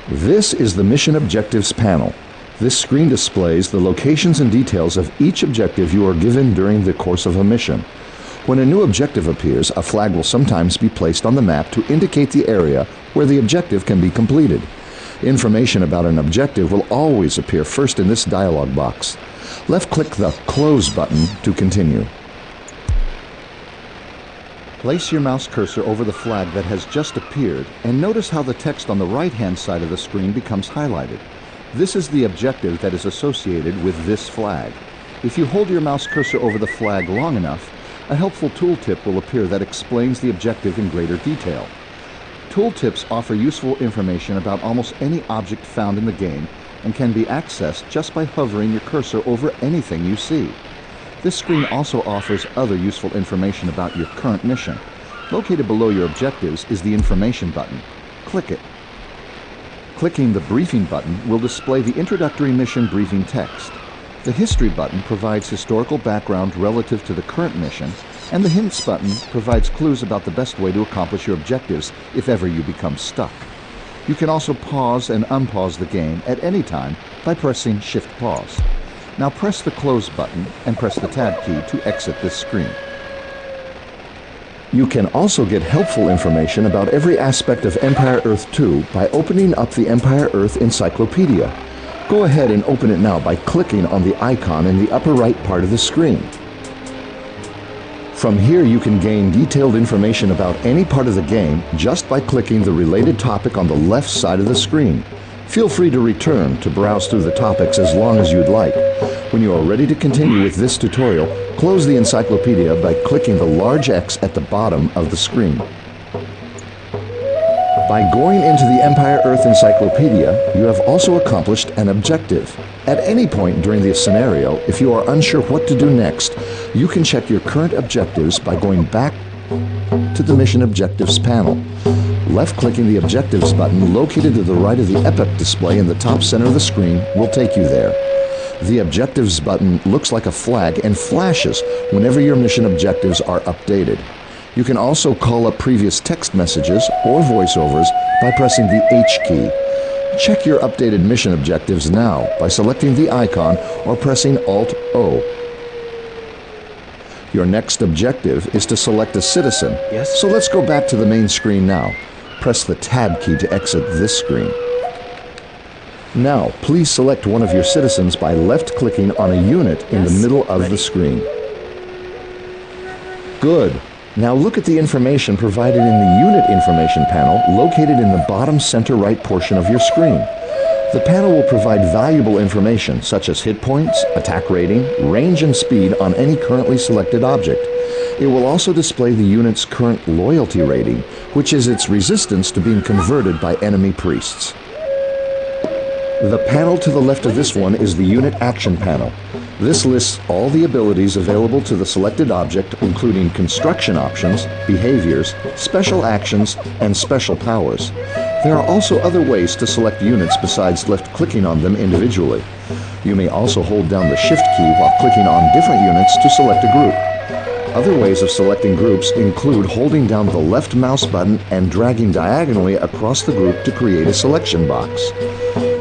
This is the Mission Objectives panel. This screen displays the locations and details of each objective you are given during the course of a mission. When a new objective appears, a flag will sometimes be placed on the map to indicate the area where the objective can be completed. Information about an objective will always appear first in this dialog box. Left-click the Close button to continue. Place your mouse cursor over the flag that has just appeared and notice how the text on the right-hand side of the screen becomes highlighted. This is the objective that is associated with this flag. If you hold your mouse cursor over the flag long enough, a helpful tooltip will appear that explains the objective in greater detail. Tooltips offer useful information about almost any object found in the game and can be accessed just by hovering your cursor over anything you see. This screen also offers other useful information about your current mission. Located below your objectives is the Information button. Click it. Clicking the Briefing button will display the introductory mission briefing text. The History button provides historical background relative to the current mission, and the Hints button provides clues about the best way to accomplish your objectives if ever you become stuck. You can also pause and unpause the game at any time by pressing Shift Pause. Now press the Close button and press the Tab key to exit this screen. You can also get helpful information about every aspect of Empire Earth 2 by opening up the Empire Earth Encyclopedia. Go ahead and open it now by clicking on the icon in the upper right part of the screen. From here you can gain detailed information about any part of the game just by clicking the related topic on the left side of the screen. Feel free to return to browse through the topics as long as you'd like. When you are ready to continue with this tutorial, close the encyclopedia by clicking the large X at the bottom of the screen. By going into the Empire Earth Encyclopedia, you have also accomplished an objective. At any point during the scenario, if you are unsure what to do next, you can check your current objectives by going back to the Mission Objectives panel. Left-clicking the Objectives button located to the right of the epoch display in the top center of the screen will take you there. The Objectives button looks like a flag and flashes whenever your mission objectives are updated. You can also call up previous text messages or voiceovers by pressing the H key. Check your updated mission objectives now by selecting the icon or pressing Alt-O. Your next objective is to select a citizen. Yes? So let's go back to the main screen now. Press the Tab key to exit this screen. Now, please select one of your citizens by left-clicking on a unit in the middle of the screen. Good. Now look at the information provided in the Unit Information panel located in the bottom center right portion of your screen. The panel will provide valuable information such as hit points, attack rating, range and speed on any currently selected object. It will also display the unit's current loyalty rating, which is its resistance to being converted by enemy priests. The panel to the left of this one is the Unit Action panel. This lists all the abilities available to the selected object, including construction options, behaviors, special actions, and special powers. There are also other ways to select units besides left-clicking on them individually. You may also hold down the Shift key while clicking on different units to select a group. Other ways of selecting groups include holding down the left mouse button and dragging diagonally across the group to create a selection box.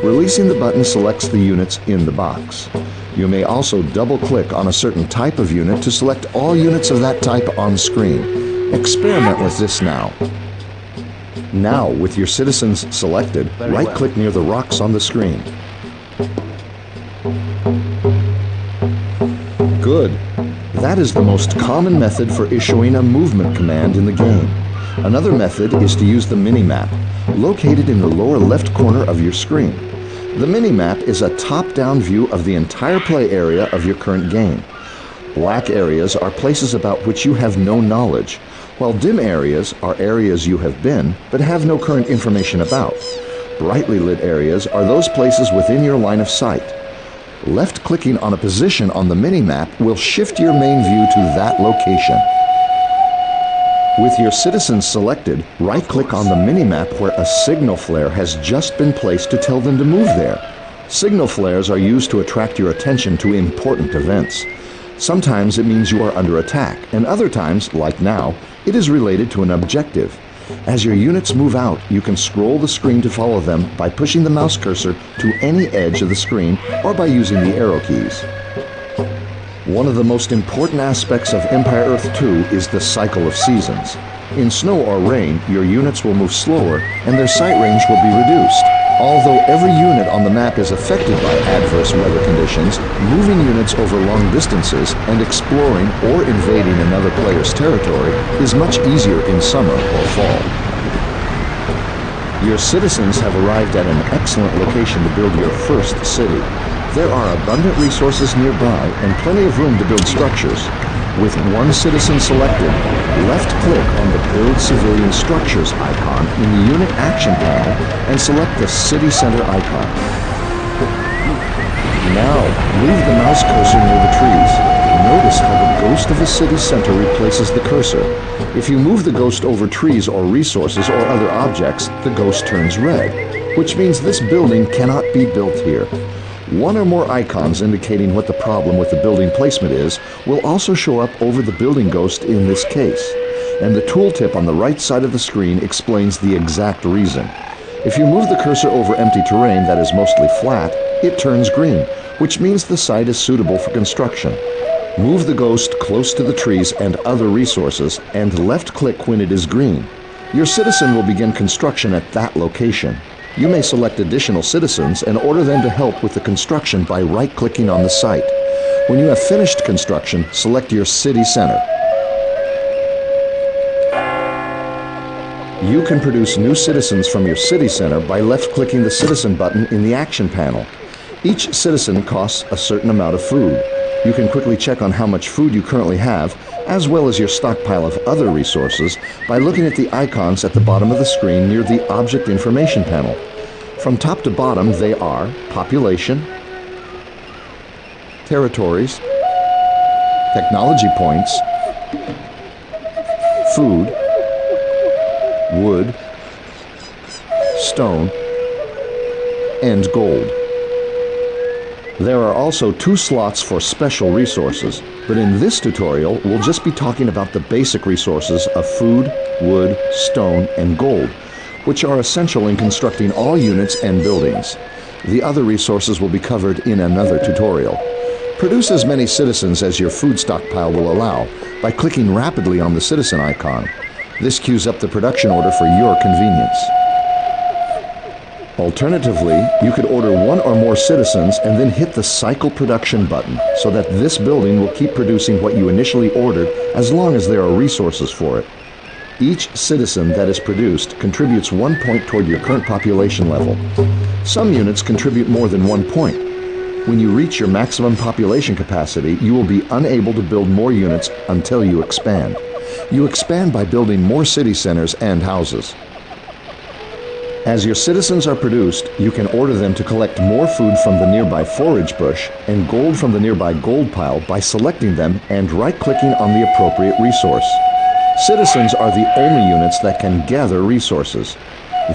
Releasing the button selects the units in the box. You may also double-click on a certain type of unit to select all units of that type on screen. Experiment with this now. Now, with your citizens selected, right-click near the rocks on the screen. Good. That is the most common method for issuing a movement command in the game. Another method is to use the minimap, located in the lower left corner of your screen. The minimap is a top-down view of the entire play area of your current game. Black areas are places about which you have no knowledge, while dim areas are areas you have been but have no current information about. Brightly lit areas are those places within your line of sight. Left-clicking on a position on the minimap will shift your main view to that location. With your citizens selected, right-click on the minimap where a signal flare has just been placed to tell them to move there. Signal flares are used to attract your attention to important events. Sometimes it means you are under attack, and other times, like now, it is related to an objective. As your units move out, you can scroll the screen to follow them by pushing the mouse cursor to any edge of the screen or by using the arrow keys. One of the most important aspects of Empire Earth 2 is the cycle of seasons. In snow or rain, your units will move slower and their sight range will be reduced. Although every unit on the map is affected by adverse weather conditions, moving units over long distances and exploring or invading another player's territory is much easier in summer or fall. Your citizens have arrived at an excellent location to build your first city. There are abundant resources nearby and plenty of room to build structures. With one citizen selected, left-click on the Build Civilian Structures icon in the Unit Action panel and select the City Center icon. Now, move the mouse cursor near the trees. Notice how the ghost of the city center replaces the cursor. If you move the ghost over trees or resources or other objects, the ghost turns red, which means this building cannot be built here. One or more icons indicating what the problem with the building placement is will also show up over the building ghost in this case, and the tooltip on the right side of the screen explains the exact reason. If you move the cursor over empty terrain that is mostly flat, it turns green, which means the site is suitable for construction. Move the ghost close to the trees and other resources and left-click when it is green. Your citizen will begin construction at that location. You may select additional citizens and order them to help with the construction by right-clicking on the site. When you have finished construction, select your city center. You can produce new citizens from your city center by left-clicking the citizen button in the action panel. Each citizen costs a certain amount of food. You can quickly check on how much food you currently have, as well as your stockpile of other resources, by looking at the icons at the bottom of the screen near the Object Information panel. From top to bottom, they are Population, Territories, Technology Points, Food, Wood, Stone, and Gold. There are also 2 slots for special resources, but in this tutorial, we'll just be talking about the basic resources of food, wood, stone, and gold, which are essential in constructing all units and buildings. The other resources will be covered in another tutorial. Produce as many citizens as your food stockpile will allow by clicking rapidly on the citizen icon. This queues up the production order for your convenience. Alternatively, you could order 1 or more citizens and then hit the Cycle Production button so that this building will keep producing what you initially ordered as long as there are resources for it. Each citizen that is produced contributes 1 point toward your current population level. Some units contribute more than 1 point. When you reach your maximum population capacity, you will be unable to build more units until you expand. You expand by building more city centers and houses. As your citizens are produced, you can order them to collect more food from the nearby forage bush and gold from the nearby gold pile by selecting them and right-clicking on the appropriate resource. Citizens are the only units that can gather resources.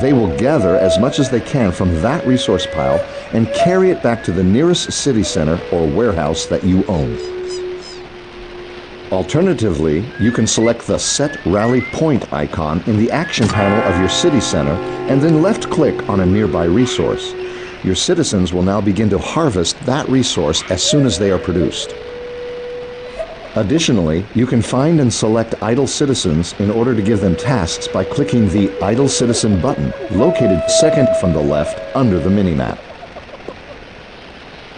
They will gather as much as they can from that resource pile and carry it back to the nearest city center or warehouse that you own. Alternatively, you can select the Set Rally Point icon in the action panel of your city center and then left-click on a nearby resource. Your citizens will now begin to harvest that resource as soon as they are produced. Additionally, you can find and select idle citizens in order to give them tasks by clicking the Idle Citizen button, located second from the left under the minimap.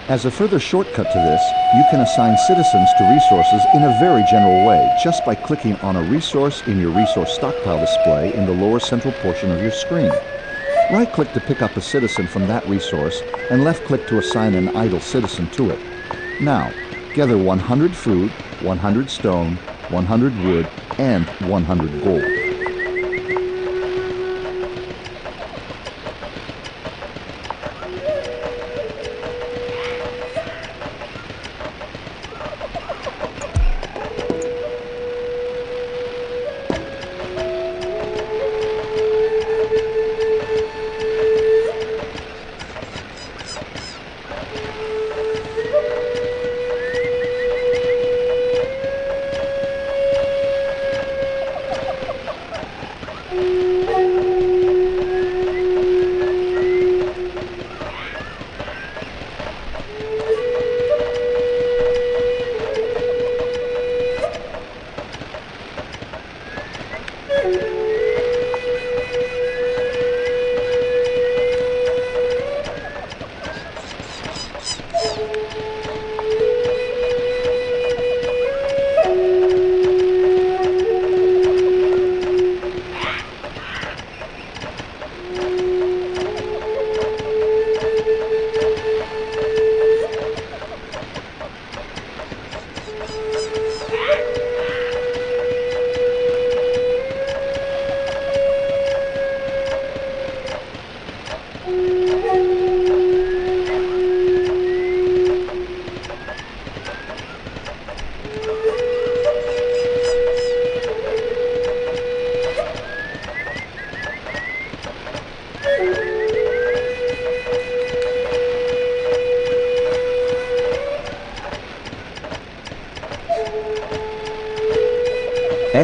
As a further shortcut to this, you can assign citizens to resources in a very general way, just by clicking on a resource in your resource stockpile display in the lower central portion of your screen. Right-click to pick up a citizen from that resource, and left-click to assign an idle citizen to it. Now, gather 100 food, 100 stone, 100 wood, and 100 gold.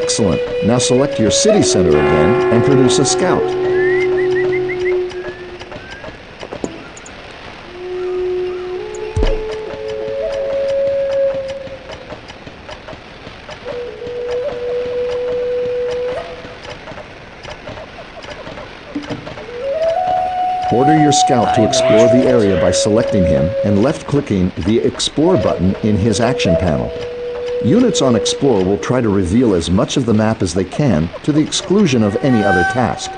Excellent. Now select your city center again and produce a scout. Order your scout to explore the area by selecting him and left-clicking the Explore button in his action panel. Units on Explore will try to reveal as much of the map as they can to the exclusion of any other task.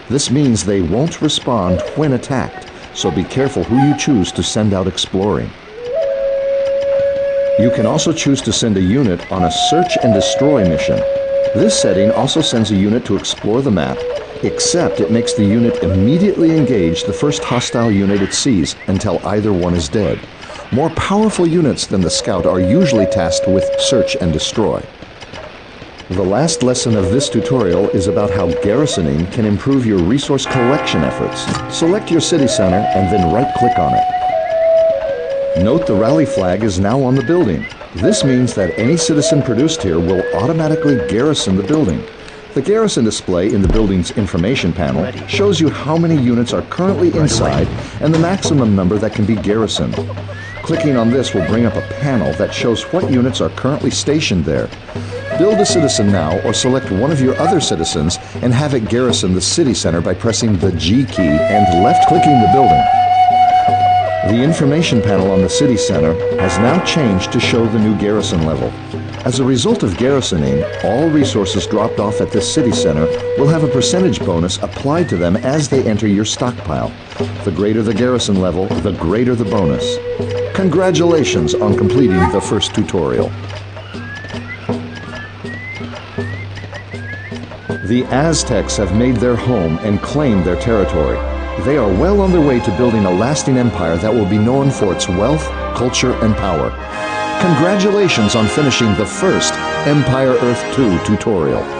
This means they won't respond when attacked, so be careful who you choose to send out exploring. You can also choose to send a unit on a search and destroy mission. This setting also sends a unit to explore the map, except it makes the unit immediately engage the first hostile unit it sees until either one is dead. More powerful units than the scout are usually tasked with search and destroy. The last lesson of this tutorial is about how garrisoning can improve your resource collection efforts. Select your city center and then right-click on it. Note the rally flag is now on the building. This means that any citizen produced here will automatically garrison the building. The garrison display in the building's information panel shows you how many units are currently inside and the maximum number that can be garrisoned. Clicking on this will bring up a panel that shows what units are currently stationed there. Build a citizen now or select one of your other citizens and have it garrison the city center by pressing the G key and left-clicking the building. The information panel on the city center has now changed to show the new garrison level. As a result of garrisoning, all resources dropped off at this city center will have a percentage bonus applied to them as they enter your stockpile. The greater the garrison level, the greater the bonus. Congratulations on completing the first tutorial. The Aztecs have made their home and claimed their territory. They are well on their way to building a lasting empire that will be known for its wealth, culture, and power. Congratulations on finishing the first Empire Earth 2 tutorial.